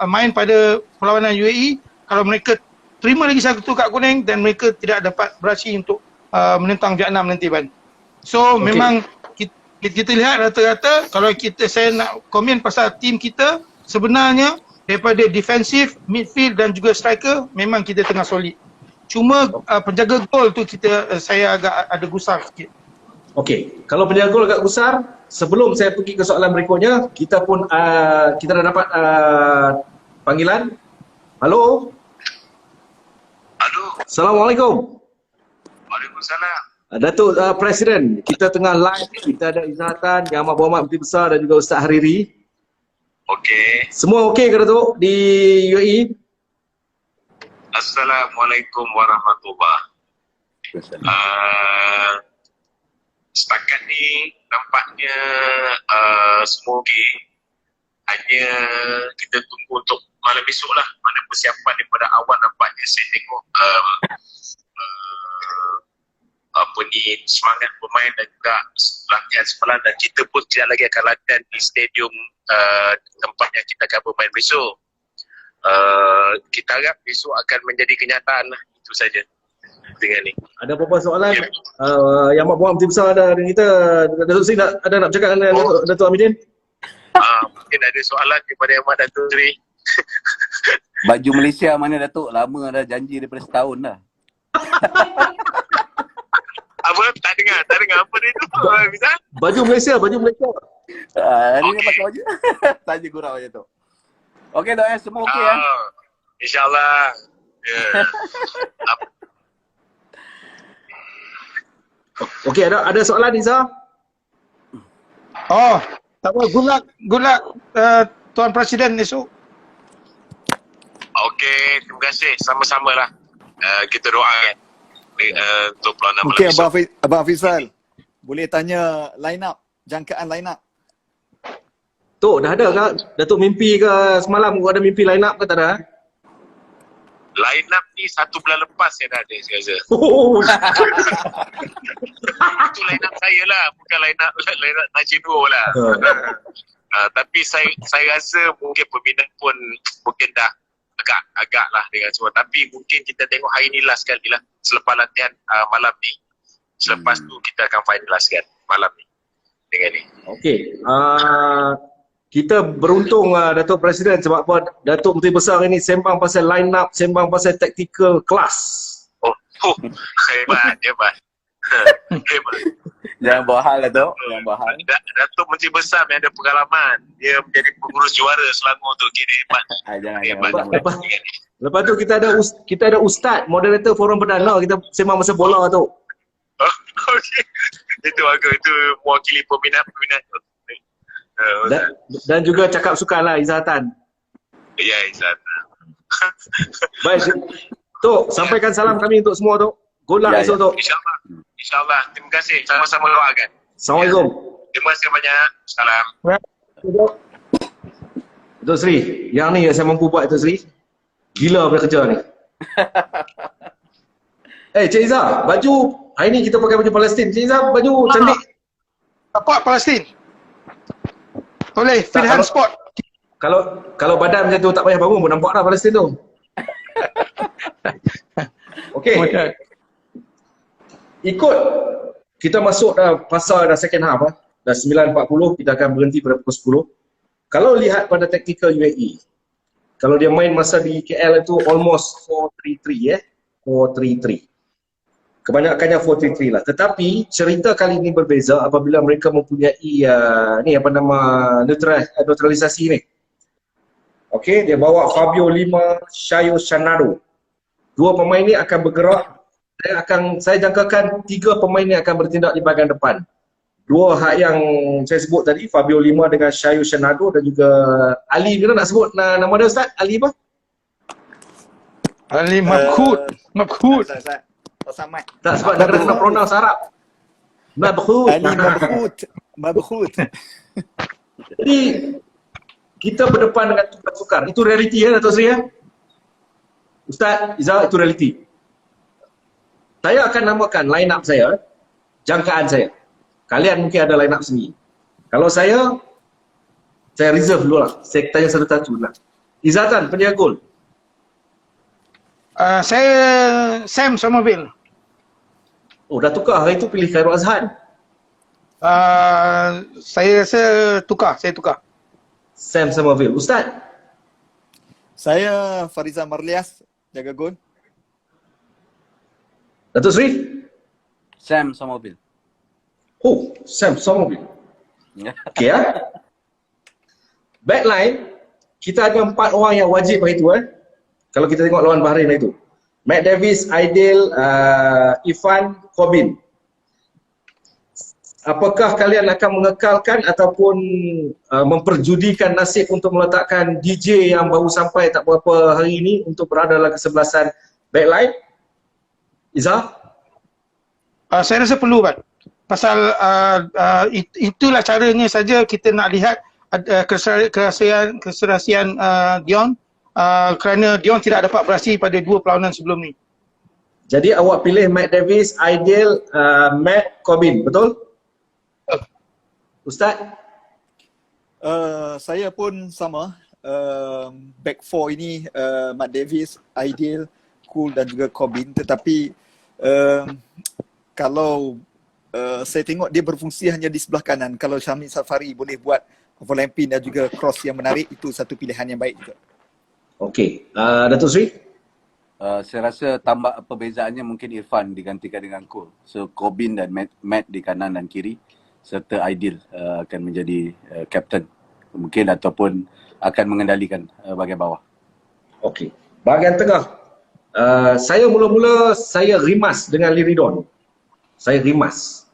main pada perlawanan UAE, kalau mereka terima lagi satu kad kuning, dan mereka tidak dapat beraksi untuk menentang Vietnam nanti Ban. So memang kita lihat rata-rata, kalau saya nak komen pasal tim kita, sebenarnya daripada defensif, midfield dan juga striker memang kita tengah solid. Cuma penjaga gol tu saya agak ada gusar sikit. Okey, kalau penjaga gol agak gusar, sebelum saya pergi ke soalan berikutnya, kita dah dapat panggilan. Halo. Assalamualaikum. Waalaikumsalam. Datuk Presiden, kita tengah live, kita ada Izhatan, Yang Amat Berhormat Menteri Besar dan juga Ustaz Hariri. Okey. Semua okey ke Datuk di UAE? Assalamualaikum warahmatullahi. Setakat ni nampaknya semua okey. Hanya kita tunggu untuk malam esok lah, mana persiapan daripada awal. Nampaknya saya tengok semangat pemain dan juga latihan semalam, dan kita pun tidak lagi akan latihan di stadium tempat yang kita akan bermain besok. Kita harap besok akan menjadi kenyataan lah, itu saja dengan ni. Ada beberapa soalan Yang Amat Berhormat Menteri Besar ada dengan kita. Datuk Sri ada nak bercakap dengan Datuk Hamidin? Mungkin ada soalan daripada Yang Amat Datuk Sri. Baju Malaysia mana Datuk? Lama dah, janji daripada setahun dah. Apa? Tak dengar apa dia tu? Misal? Baju Malaysia. Ni dia pakai baju. Tanya gurau je tu. Okey Dok, semua okey ya? InsyaAllah. Okey, ada soalan Izzah? Oh, tak apa, good luck Tuan Presiden esok. Okey, terima kasih. Sama-sama lah. Kita doakan untuk perlawanan malam Okey, esok. Abang Faisal, boleh tanya line up, jangkaan line up? Tok, dah ada ke? Datuk mimpi ke semalam? Ada mimpi line up ke tak ada? Line up ni 1 bulan lepas saya dah ada, saya rasa. Itu line up saya lah, bukan line up Najib Nur lah. Tapi saya rasa mungkin pembinaan pun mungkin dah agak lah dengan semua. Tapi mungkin kita tengok hari ni last kali lah, selepas latihan malam ni. Selepas tu kita akan finaliskan malam ni dengan ni. Okey. kita beruntung Datuk Presiden sebab apa Datuk Menteri Besar ini sembang pasal line up, sembang pasal tactical class. Oh, hebat. Hebat. Jangan buat hal lah tu. Jangan buat hal. Datuk Menteri Besar yang ada pengalaman. Dia menjadi pengurus juara Selangor tu. Kira hebat. Jangan. Hebat. Lepas tu kita ada ustaz, moderator forum perdana, kita sembang pasal bola tu. Okay. Itu bagus. Itu mewakili peminat-peminat tu. Dan juga cakap sukan lah Izatan. Ya, Izzat. Baik, Tok, sampaikan salam kami untuk semua Tok. Good luck esok Tok. InsyaAllah. InsyaAllah. Terima kasih. Sama-sama doakan. Assalamualaikum. Terima kasih banyak. Salam. Datuk Seri, yang ni yang saya mampu buat Datuk Seri. Gila punya kerja ni. Cik Izzah, baju hari ni kita pakai baju Palestin. Cik Izzah, baju cantik. Support Palestin. Oleh Tak, Firhan Sport. Kalau badan macam tu tak payah bangun pun nampak dah Palestin tu. Okey. Ikut kita masuk dah fasa dah second half dah 9.40 kita akan berhenti pada pukul 10. Kalau lihat pada tactical UAE, kalau dia main masa di KL itu almost 4-3-3 4-3-3. Kebanyakannya 4-3-3 lah. Tetapi cerita kali ini berbeza apabila mereka mempunyai neutralisasi ni. Okey, dia bawa Fabio Lima, Shayo Shanado. Dua pemain ni akan bergerak. Saya jangkakan 3 pemain ni akan bertindak di bahagian depan. Dua hak yang saya sebut tadi, Fabio Lima dengan Shayo Shanado dan juga Ali. Kita nak sebut nama dia Ustaz? Ali apa? Ali Mabkhut. Samad. Tak, sebab dia kena pronounce Arab. Mabkhut. Ali Mabkhut. Jadi kita berdepan dengan tukar sukar. Itu realiti ya Datuk Seri ya? Ustaz Izzah, itu realiti. Saya akan namakan line up saya, jangkaan saya. Kalian mungkin ada line up sendiri. Kalau saya reserve dulu lah. Saya tanya satu-satu lah. Izzatan, penjaga gol. Saya Sam Somerville. Oh, dah tukar. Hari tu pilih Khairul Azhan. Saya rasa saya tukar. Sam Somerville. Ustaz? Saya Farizal Marlias, jaga gol. Datuk Seri? Sam Somerville. Oh, Sam Somerville. Okey ya. Backline, kita ada 4 orang yang wajib hari tu Kalau kita tengok lawan Bahrain hari tu. Matt Davis, Aidil, Irfan, Corbin. Apakah kalian akan mengekalkan ataupun memperjudikan nasib untuk meletakkan DJ yang baru sampai tak berapa hari ini untuk berada dalam kesebelasan backline? Izzah? Saya rasa perlu kan. Pasal itulah caranya saja kita nak lihat keserasian Dion. Kerana Dion tidak dapat beraksi pada 2 perlawanan sebelum ni. Jadi awak pilih Matt Davis, Aidil, Matt, Corbin, betul? Ustaz? Saya pun sama. Back 4 ini Matt Davis, Aidil, Kul dan juga Corbin. Tetapi kalau saya tengok dia berfungsi hanya di sebelah kanan. Kalau Syamil Safari boleh buat overlapping dan juga cross yang menarik, itu satu pilihan yang baik juga. Okey. Datuk Seri? Saya rasa tambah perbezaannya mungkin Irfan digantikan dengan Cole. So Corbin dan Matt di kanan dan kiri serta Aidil akan menjadi kapten mungkin ataupun akan mengendalikan bahagian bawah. Okey. Bahagian tengah. Saya mula-mula saya rimas dengan Liridon. Saya rimas.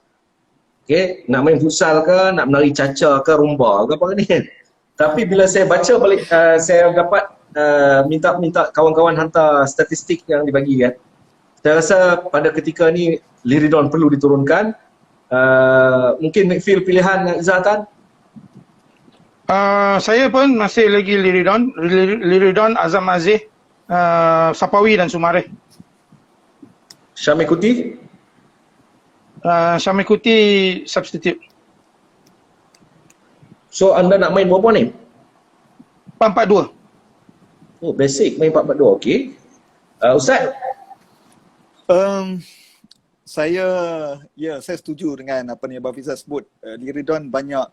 Okey, nak main futsal ke, nak menari caca ke, rumba ke apa ni kan. Tapi bila saya baca balik saya dapat minta kawan-kawan hantar statistik yang dibagi kan. Saya rasa pada ketika ni Liridon perlu diturunkan. Mungkin midfield pilihan Izzatan? Saya pun masih lagi Liridon, Azam Aziz, Sapawi dan Sumareh. Syamil Kuti? Syamil Kuti substitute. So anda nak main berapa ni? 4-4-2. Oh, basic main 4-4-2. Okey. Ustaz? Saya setuju dengan apa ni Abang Fizal sebut. Liridon banyak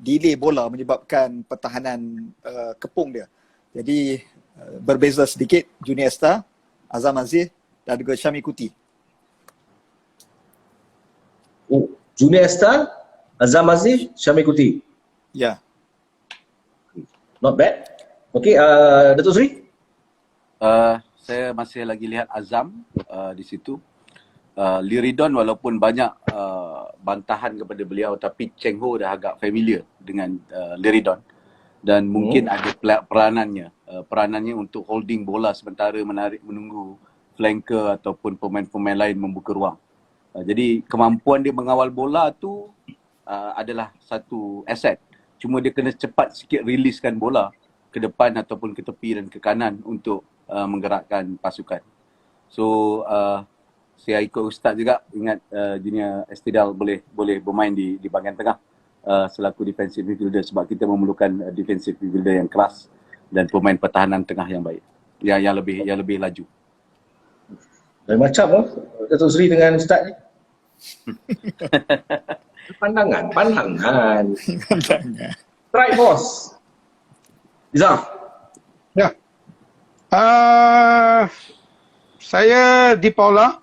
delay bola menyebabkan pertahanan kepung dia. Jadi berbeza sedikit Junior Star, Azam Aziz dan juga Syami Kuti. Oh, Junior Star, Azam Aziz, Syami Kuti. Ya. Not bad. Okay, Datuk Seri? Saya masih lagi lihat Azam di situ. Liridon walaupun banyak bantahan kepada beliau, tapi Cheng Ho dah agak familiar dengan Liridon dan mungkin ada peranannya untuk holding bola sementara menunggu flanker ataupun pemain-pemain lain membuka ruang. Jadi kemampuan dia mengawal bola tu adalah satu aset. Cuma dia kena cepat sikit riliskan bola ke depan ataupun ke tepi dan ke kanan untuk menggerakkan pasukan. So saya ikut Ustaz juga, ingat Junior Estidal boleh bermain di bahagian tengah selaku defensive midfielder sebab kita memerlukan defensive midfielder yang keras dan pemain pertahanan tengah yang baik, yang lebih laju. Lain macam Datuk Seri dengan Ustaz ni. Pandangan. Strike boss. Izzah. Ya. Saya di Paula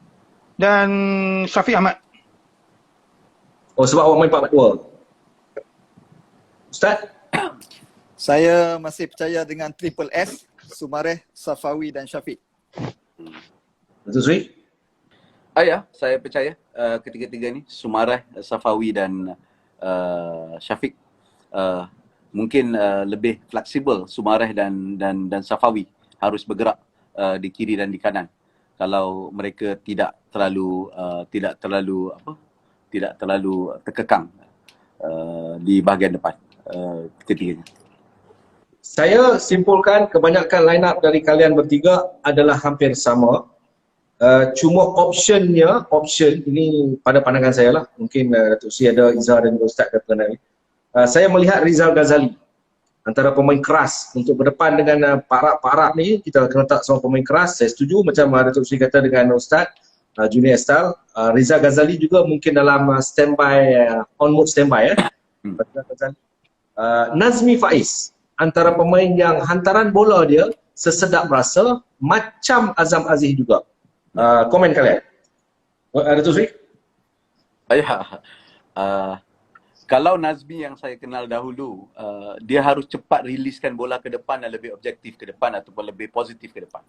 dan Syafiq Ahmad. Oh, sebab awak main 4-4-2. Ustaz? Saya masih percaya dengan Triple S, Sumareh, Safawi dan Syafiq. Datuk Seri? Ya, saya percaya ketiga-tiga ni, Sumareh, Safawi dan Syafiq mungkin lebih fleksibel. Sumareh dan Safawi harus bergerak di kiri dan di kanan. Kalau mereka tidak terlalu terkekang di bahagian depan ketiganya. Saya simpulkan kebanyakan line up dari kalian bertiga adalah hampir sama. Cuma option ini pada pandangan saya lah. Mungkin Datuk Seri ada, Izzah dan Ustaz ada pengenal. Saya melihat Rizal Ghazali antara pemain keras untuk berdepan dengan parak-parak ni. Kita kena letak semua pemain keras. Saya setuju macam Datuk Seri kata dengan Ustaz Junior Estal. Rizal Ghazali juga mungkin dalam standby, on mode standby Nazmi Faiz antara pemain yang hantaran bola dia sesedap rasa macam Azam Aziz juga. Komen kalian. Datuk Seri? Kalau Nazmi yang saya kenal dahulu, dia harus cepat riliskan bola ke depan dan lebih objektif ke depan ataupun lebih positif ke depan.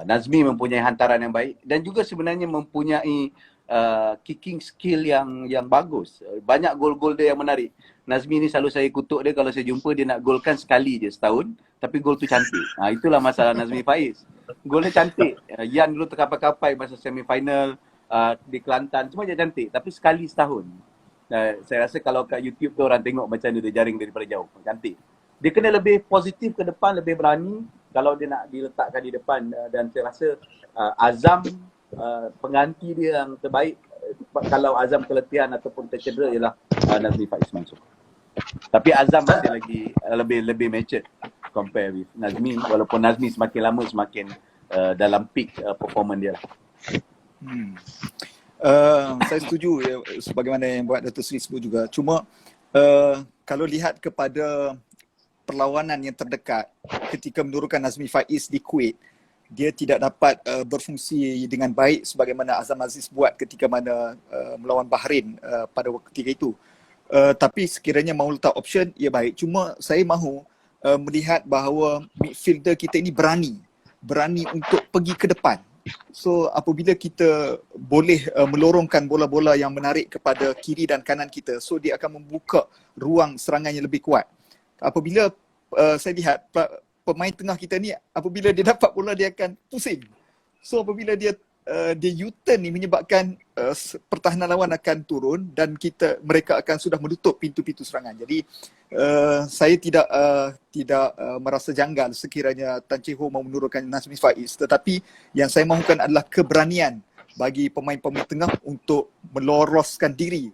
Nazmi mempunyai hantaran yang baik dan juga sebenarnya mempunyai kicking skill yang bagus. Banyak gol-gol dia yang menarik. Nazmi ni selalu saya kutuk dia kalau saya jumpa dia nak golkan sekali je setahun, tapi gol tu cantik. Itulah masalah Nazmi Faiz. Golnya cantik. Yan dulu terkapai-kapai masa semi-final di Kelantan, cuma dia cantik, tapi sekali setahun. Saya rasa kalau kat YouTube tu orang tengok macam dia jaring daripada jauh. Cantik. Dia kena lebih positif ke depan, lebih berani kalau dia nak diletakkan di depan, dan saya rasa Azam pengganti dia yang terbaik kalau Azam keletihan ataupun tercedera ialah Nazmi Faiz Mansur. Tapi Azam masih lagi lebih matured compare with Nazmi, walaupun Nazmi semakin lama semakin dalam peak performance dia lah. Saya setuju sebagaimana yang buat Datuk Seri sebut juga. Cuma kalau lihat kepada perlawanan yang terdekat ketika menurunkan Nazmi Faiz di Kuwait, dia tidak dapat berfungsi dengan baik sebagaimana Azam Aziz buat ketika mana melawan Bahrain pada waktu ketika itu. Tapi sekiranya mahu letak option, ia baik. Cuma saya mahu melihat bahawa midfielder kita ini berani untuk pergi ke depan. So apabila kita boleh melorongkan bola-bola yang menarik kepada kiri dan kanan kita, so dia akan membuka ruang serangan yang lebih kuat. Apabila saya lihat pemain tengah kita ni, apabila dia dapat bola dia akan pusing. So apabila dia U-turn ni menyebabkan pertahanan lawan akan turun dan mereka akan sudah menutup pintu-pintu serangan. Jadi saya tidak merasa janggal sekiranya Tan Chee Ho mahu menurunkan Nazmi Faiz, tetapi yang saya mahukan adalah keberanian bagi pemain-pemain tengah untuk meloroskan diri,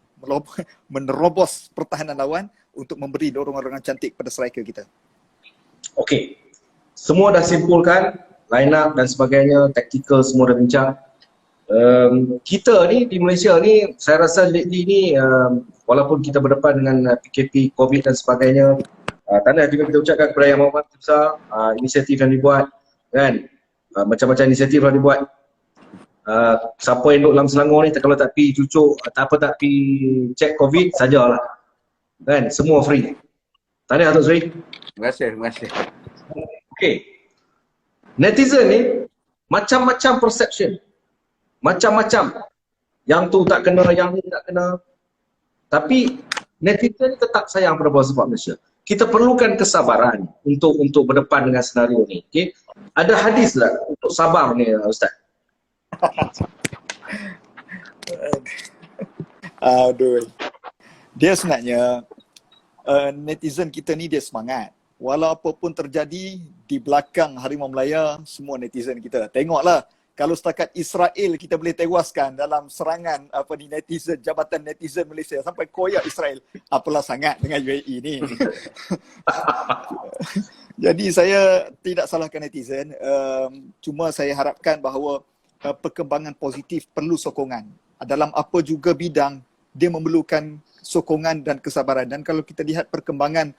menerobos pertahanan lawan untuk memberi dorongan-dorongan cantik pada striker kita. Okey. Semua dah simpulkan line up dan sebagainya, tactical semua dah bincang. Kita ni di Malaysia ni, saya rasa lately ni walaupun kita berdepan dengan PKP, COVID dan sebagainya. Tahniah juga kita ucapkan kepada Yang Amat Besar, inisiatif yang dibuat kan, macam-macam inisiatif yang dibuat. Siapa yang duduk dalam Selangor ni kalau tak pergi cucuk, tak pergi check COVID sajalah kan, semua free. Tahniah Datuk Seri. Terima kasih. Okey, netizen ni macam-macam perception, macam-macam, yang tu tak kena, yang ni tak kena, tapi netizen ni tetap sayang pada bola sepak Malaysia. Kita perlukan kesabaran untuk berdepan dengan senario ni. Okey, ada hadis lah untuk sabar ni Ustaz. Aduh. Dia sebenarnya netizen kita ni dia semangat. Walau apa pun terjadi di belakang Harimau Melaya, semua netizen kita. Tengoklah, kalau setakat Israel kita boleh tewaskan dalam serangan netizen, Jabatan Netizen Malaysia sampai koyak Israel, apalah sangat dengan UAE ni. Jadi saya tidak salahkan netizen, cuma saya harapkan bahawa perkembangan positif perlu sokongan. Dalam apa juga bidang, dia memerlukan sokongan dan kesabaran. Dan kalau kita lihat perkembangan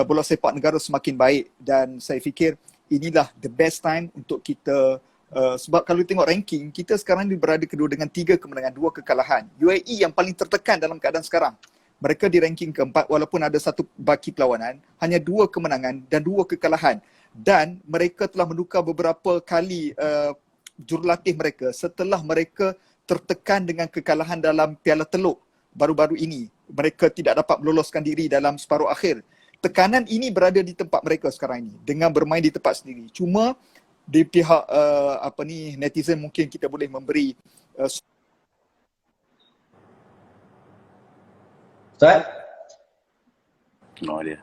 bola sepak negara semakin baik, dan saya fikir inilah the best time untuk kita, sebab kalau tengok ranking, kita sekarang ni berada kedua dengan 3 kemenangan, 2 kekalahan. UAE yang paling tertekan dalam keadaan sekarang. Mereka di ranking keempat walaupun ada 1 baki perlawanan, hanya 2 kemenangan dan 2 kekalahan. Dan mereka telah menukar beberapa kali jurulatih mereka setelah mereka tertekan dengan kekalahan dalam Piala Teluk baru-baru ini. Mereka tidak dapat meloloskan diri dalam separuh akhir. Tekanan ini berada di tempat mereka sekarang ini dengan bermain di tempat sendiri. Cuma di pihak netizen mungkin kita boleh memberi Ustaz? No dia.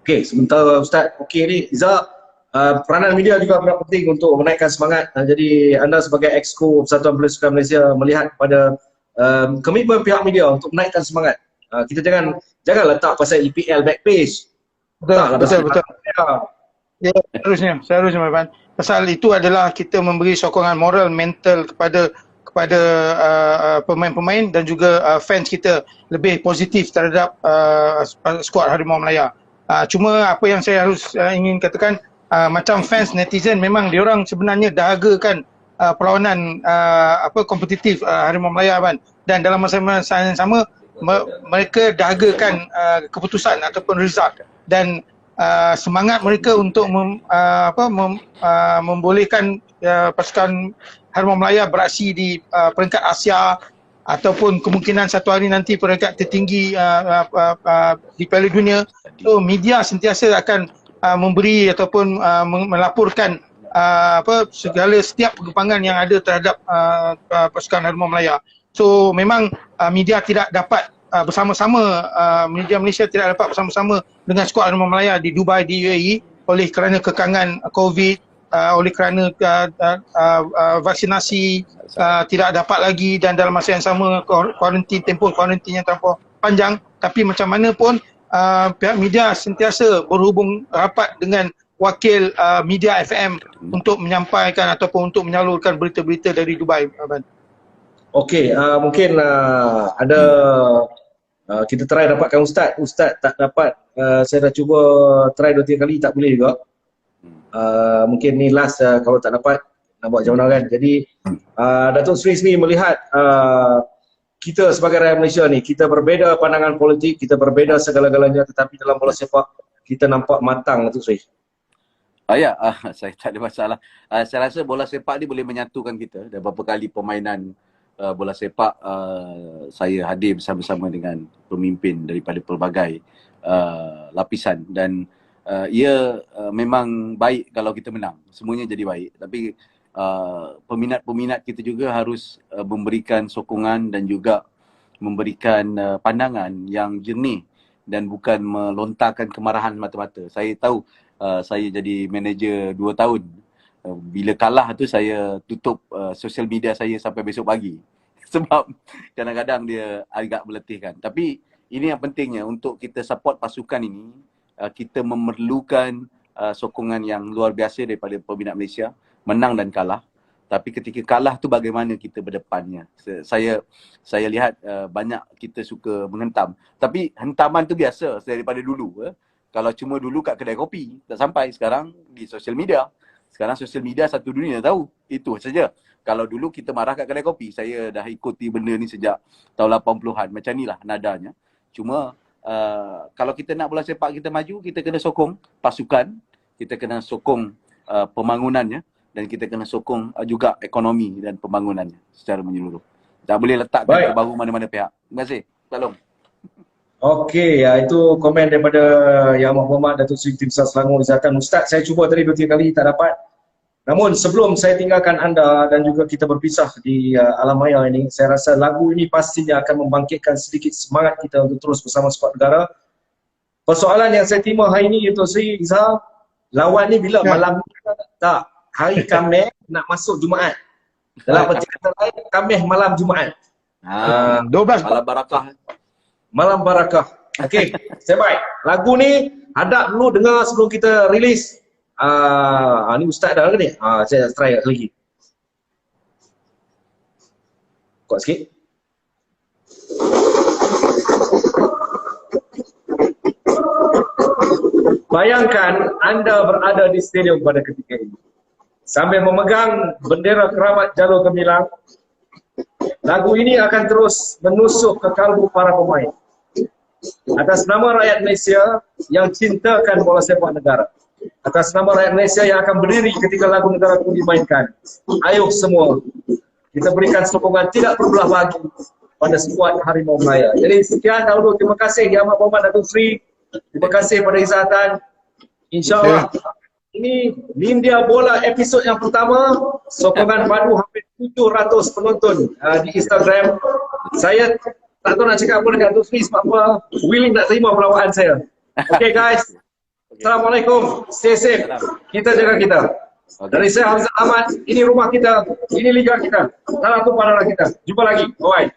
Okey, sementara Ustaz okey ni, Izzah, peranan media juga sangat penting untuk menaikkan semangat. Jadi anda sebagai Exco Persatuan Bola Sukan Malaysia melihat pada komitmen pihak media untuk menaikkan semangat. Kita jangan letak pasal EPL back page. Betul. Ya, seharusnya Abang. Pasal itu adalah kita memberi sokongan moral, mental kepada pemain-pemain dan juga fans kita lebih positif terhadap skuad Harimau Melaya. Cuma apa yang saya harus ingin katakan, macam fans netizen memang diorang sebenarnya dahagakan perlawanan kompetitif Harimau Melaya Abang. Dan dalam masa yang sama mereka dahagakan keputusan ataupun result, dan semangat mereka untuk membolehkan pasukan Harimau Melaya beraksi di peringkat Asia ataupun kemungkinan satu hari nanti peringkat tertinggi di Piala Dunia. So media sentiasa akan memberi ataupun melaporkan setiap perkembangan yang ada terhadap pasukan Harimau Melaya. So memang media tidak dapat bersama-sama, media Malaysia tidak dapat bersama-sama dengan skuad Harimau Melaya di Dubai, di UAE oleh kerana kekangan COVID, oleh kerana vaksinasi tidak dapat lagi, dan dalam masa yang sama tempoh kuarantin yang terlampau panjang. Tapi macam mana pun pihak media sentiasa berhubung rapat dengan wakil media FM untuk menyampaikan ataupun untuk menyalurkan berita-berita dari Dubai. Okey, mungkin ada kita try dapatkan Ustaz tak dapat, saya dah cuba try 2-3 kali tak boleh juga. Mungkin ni last, kalau tak dapat nak buat macam mana kan. Jadi Datuk Seri Ismi melihat kita sebagai rakyat Malaysia ni, kita berbeza pandangan politik, kita berbeza segala-galanya, tetapi dalam bola sepak kita nampak matang, Datuk Seri. Saya tak ada masalah. Saya rasa bola sepak ni boleh menyatukan kita. Dah berapa kali permainan bola sepak saya hadir bersama-sama dengan pemimpin daripada pelbagai lapisan, dan ia memang baik kalau kita menang. Semuanya jadi baik. Tapi peminat-peminat kita juga harus memberikan sokongan dan juga memberikan pandangan yang jernih dan bukan melontarkan kemarahan mata-mata. Saya tahu saya jadi manager 2 tahun. Bila kalah tu saya tutup social media saya sampai besok pagi. Sebab kadang-kadang dia agak meletihkan. Tapi ini yang pentingnya, untuk kita support pasukan ini, kita memerlukan sokongan yang luar biasa daripada peminat Malaysia, menang dan kalah. Tapi ketika kalah tu bagaimana kita berdepannya. Saya lihat banyak kita suka menghentam. Tapi hentaman tu biasa daripada dulu. Kalau cuma dulu kat kedai kopi, tak sampai. Sekarang di sosial media. Sekarang sosial media satu dunia tahu. Itu saja. Kalau dulu kita marah kat kedai kopi, saya dah ikuti benda ni sejak tahun 80-an. Macam ni lah nadanya. Cuma kalau kita nak bola sepak kita maju, kita kena sokong pasukan. Kita kena sokong pembangunannya. Dan kita kena sokong juga ekonomi dan pembangunannya secara menyeluruh. Tak boleh letakkan ke bahu mana-mana pihak. Terima kasih. Tolong. Okey, itu komen daripada Yang Berhormat Datuk Seri Tim Besar Selangor Izzakan. Ustaz, saya cuba tadi 2-3 kali tak dapat. Namun sebelum saya tinggalkan anda dan juga kita berpisah di alam maya ini, saya rasa lagu ini pastinya akan membangkitkan sedikit semangat kita untuk terus bersama skuad negara. Persoalan yang saya terima hari ini, Datuk Seri Izzah, lawan ni bila? Malam ni? Tak. Hari Khamis nak masuk Jumaat. Dalam percakapan lain, Khamis malam Jumaat. 12 Malam barakah. Malam barakah. Okey, saya baik. Lagu ni hadap dulu dengar sebelum kita rilis. Ni Ustaz dah ke ni? Saya try lagi. Kuat sikit. Bayangkan anda berada di stadium pada ketika ini. Sambil memegang bendera keramat jalur gemilang, lagu ini akan terus menusuk ke kalbu para pemain. Atas nama rakyat Malaysia yang cintakan bola sepak negara. Atas nama rakyat Malaysia yang akan berdiri ketika lagu negara itu dimainkan. Ayo semua, kita berikan sokongan tidak berbelah bagi pada skuad Harimau Melaya. Jadi sekian dahulu, terima kasih Yang Berhormat Datuk Seri. Terima kasih pada Izzatan. InsyaAllah. Ini Mindia Bola episod yang pertama. Sokongan padu hampir 700 penonton di Instagram. Saya tak tahu nak cakap apa dengan Datuk Seri sebab apa. Willing nak terima pelawaan saya. Okay guys. Assalamualaikum. Stay safe. Kita jaga kita. Dari saya Hamzah Ahmad. Ini rumah kita. Ini liga kita. Tanah tumpah darah kita. Jumpa lagi. Bye.